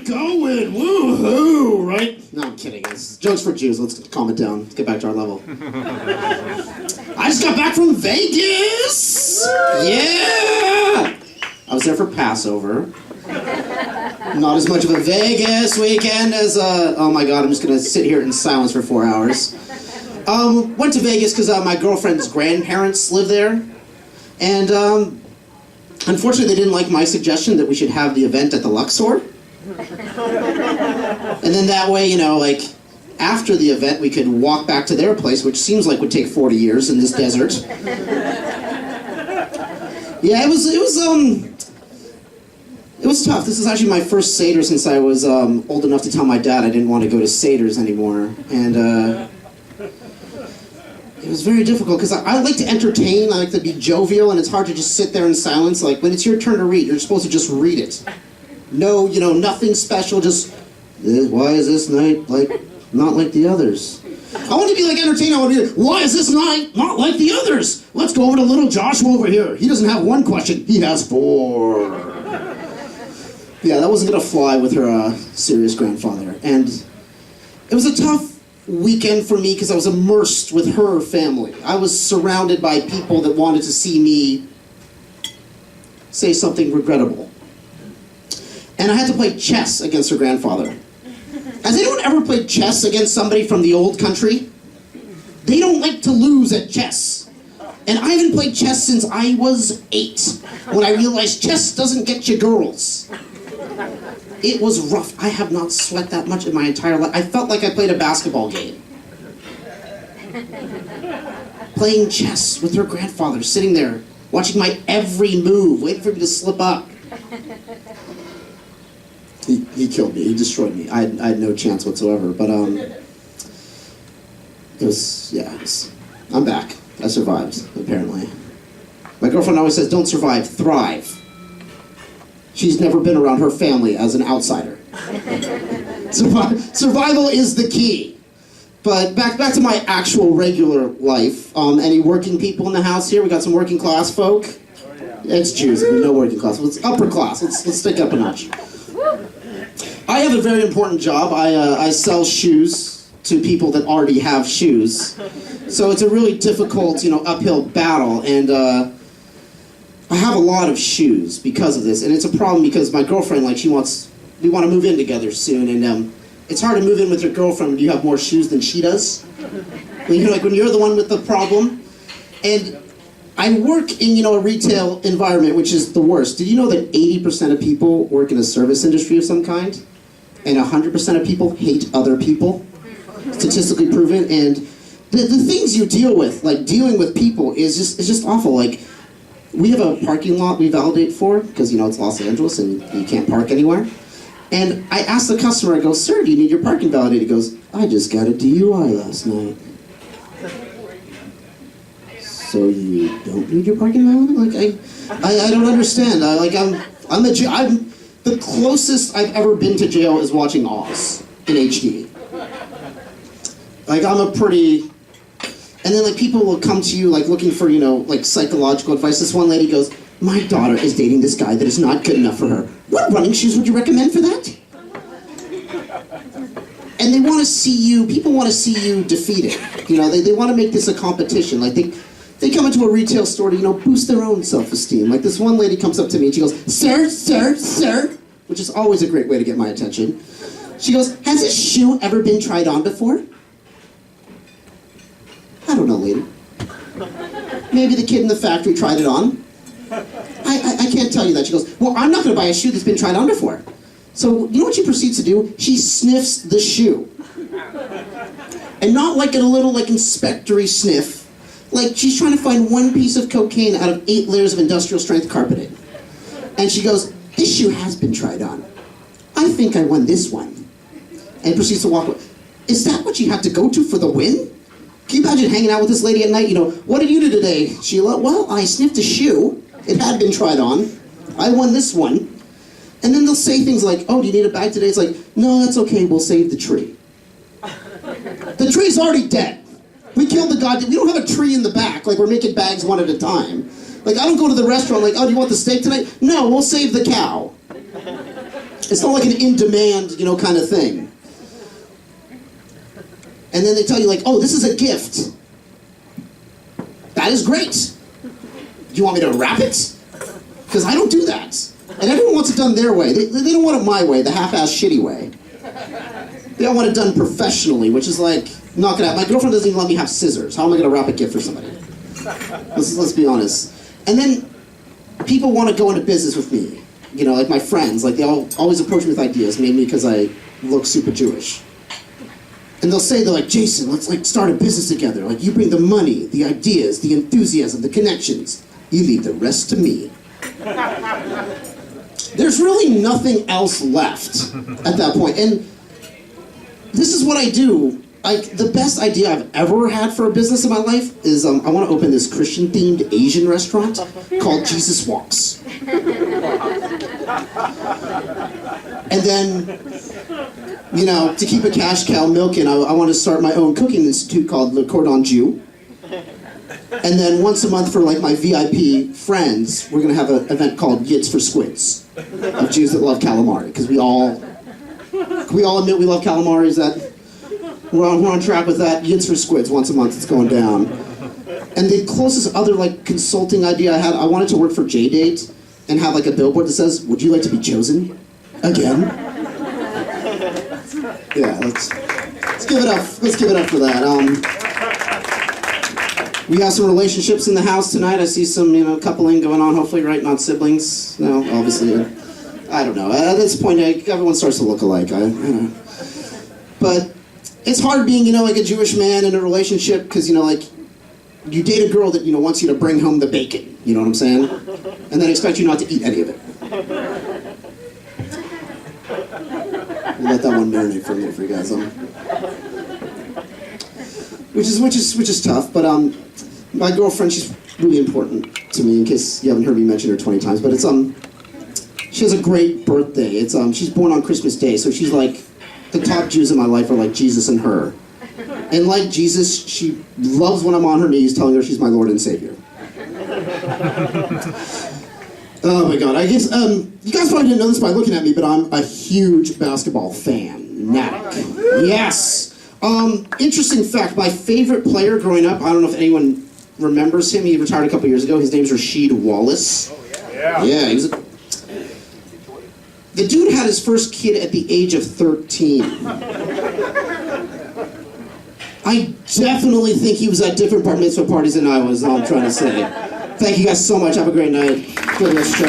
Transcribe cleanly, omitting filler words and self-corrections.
going? Woohoo! Right? No, I'm kidding. It's jokes for Jews. Let's calm it down. Let's get back to our level. I just got back from Vegas! Yeah! I was there for Passover. Not as much of a Vegas weekend as, oh my god, I'm just gonna sit here in silence for 4 hours. Went to Vegas because my girlfriend's grandparents live there. And, unfortunately, they didn't like my suggestion that we should have the event at the Luxor. And then that way, after the event, we could walk back to their place, which seems like would take 40 years in this desert. Yeah, it was tough. This is actually my first Seder since I was old enough to tell my dad I didn't want to go to Seders anymore. And it was very difficult because I like to entertain, I like to be jovial, and it's hard to just sit there in silence. Like, when it's your turn to read, you're supposed to just read it. No, nothing special, just, why is this night not like the others? I want to be entertained. I want to be why is this night not like the others? Let's go over to little Joshua over here. He doesn't have one question, he has 4. Yeah, that wasn't going to fly with her serious grandfather. And it was a tough weekend for me because I was immersed with her family. I was surrounded by people that wanted to see me say something regrettable. And I had to play chess against her grandfather. Has anyone ever played chess against somebody from the old country? They don't like to lose at chess. And I haven't played chess since I was 8, when I realized chess doesn't get you girls. It was rough. I have not sweat that much in my entire life. I felt like I played a basketball game. Playing chess with her grandfather, sitting there, watching my every move, waiting for me to slip up. He killed me. He destroyed me. I had no chance whatsoever. But I'm back. I survived, apparently. My girlfriend always says, don't survive, thrive. She's never been around her family as an outsider. Survival is the key. But back to my actual regular life. Any working people in the house here? We got some working class folk. It's Jews. No working class. It's upper class. Let's stick up a notch. I have a very important job. I sell shoes to people that already have shoes. So it's a really difficult, uphill battle. And I have a lot of shoes because of this, and it's a problem because my girlfriend, we want to move in together soon, and it's hard to move in with your girlfriend when you have more shoes than she does. When you're the one with the problem. And I work in, a retail environment, which is the worst. Did you know that 80% of people work in a service industry of some kind? And 100% of people hate other people? Statistically proven. And the things you deal with, dealing with people, is just awful. We have a parking lot we validate for, because, it's Los Angeles and you can't park anywhere. And I asked the customer, I go, sir, do you need your parking validated? He goes, I just got a DUI last night. So you don't need your parking validated? I don't understand. I'm the closest I've ever been to jail is watching Oz in HD. I'm a pretty... And then, people will come to you, looking for, psychological advice. This one lady goes, my daughter is dating this guy that is not good enough for her. What running shoes would you recommend for that? And they want to see you, people want to see you defeated. They want to make this a competition. They come into a retail store to, boost their own self-esteem. This one lady comes up to me and she goes, sir, sir, sir, which is always a great way to get my attention. She goes, has this shoe ever been tried on before? I don't know, lady. Maybe the kid in the factory tried it on. I can't tell you that. She goes, well, I'm not going to buy a shoe that's been tried on before. So, you know what she proceeds to do? She sniffs the shoe. And not in a little, inspectory sniff. She's trying to find one piece of cocaine out of 8 layers of industrial strength carpeting. And she goes, this shoe has been tried on. I think I won this one. And proceeds to walk away. Is that what you had to go to for the win? Can you imagine hanging out with this lady at night? What did you do today, Sheila? Well, I sniffed a shoe. It had been tried on. I won this one. And then they'll say things like, oh, do you need a bag today? It's no, that's okay. We'll save the tree. The tree's already dead. We killed the god. We don't have a tree in the back. We're making bags one at a time. I don't go to the restaurant oh, do you want the steak tonight? No, we'll save the cow. It's not like an in-demand, kind of thing. And then they tell you like, oh, this is a gift. That is great. Do you want me to wrap it? Because I don't do that. And everyone wants it done their way. They don't want it my way, the half-ass shitty way. They all want it done professionally, which is like, not gonna happen. My girlfriend doesn't even let me have scissors. How am I gonna wrap a gift for somebody? Let's be honest. And then people want to go into business with me. Like my friends, like they always approach me with ideas, maybe because I look super Jewish. And they're like, Jason, let's like start a business together. Like you bring the money, the ideas, the enthusiasm, the connections. You leave the rest to me. There's really nothing else left at that point. And this is what I do. The best idea I've ever had for a business in my life is I want to open this Christian-themed Asian restaurant called Jesus Walks. And then, to keep a cash cow milking, I want to start my own cooking institute called Le Cordon Jew. And then once a month for like my VIP friends, we're going to have an event called Yits for Squids, of Jews that love calamari, because we all admit we love calamari. Is that we're on track with that? Yits for Squids once a month. It's going down. And the closest other like consulting idea I had, I wanted to work for JDate and have like a billboard that says, "Would you like to be chosen again?" Yeah, let's give it up. Let's give it up for that. We have some relationships in the house tonight. I see some, coupling going on, hopefully, right? Not siblings. No, obviously. I don't know. At this point, everyone starts to look alike. I don't know. But it's hard being, like a Jewish man in a relationship because, like, you date a girl that, wants you to bring home the bacon. You know what I'm saying? And then expect you not to eat any of it. We'll let that one marinate for a minute for you guys. Which is tough, but my girlfriend, she's really important to me, in case you haven't heard me mention her 20 times, but she has a great birthday. She's born on Christmas Day, so she's like, the top Jews in my life are like Jesus and her. And like Jesus, she loves when I'm on her knees telling her she's my Lord and Savior. Oh my God, I guess, you guys probably didn't know this by looking at me, but I'm a huge basketball fanatic. Yes! Interesting fact, my favorite player growing up, I don't know if anyone remembers him, he retired a couple years ago, his name's Rasheed Wallace. Oh, yeah. Yeah, the dude had his first kid at the age of 13. I definitely think he was at different bar mitzvah parties than I was, is all I'm trying to say. Thank you guys so much, have a great night. Good luck, show.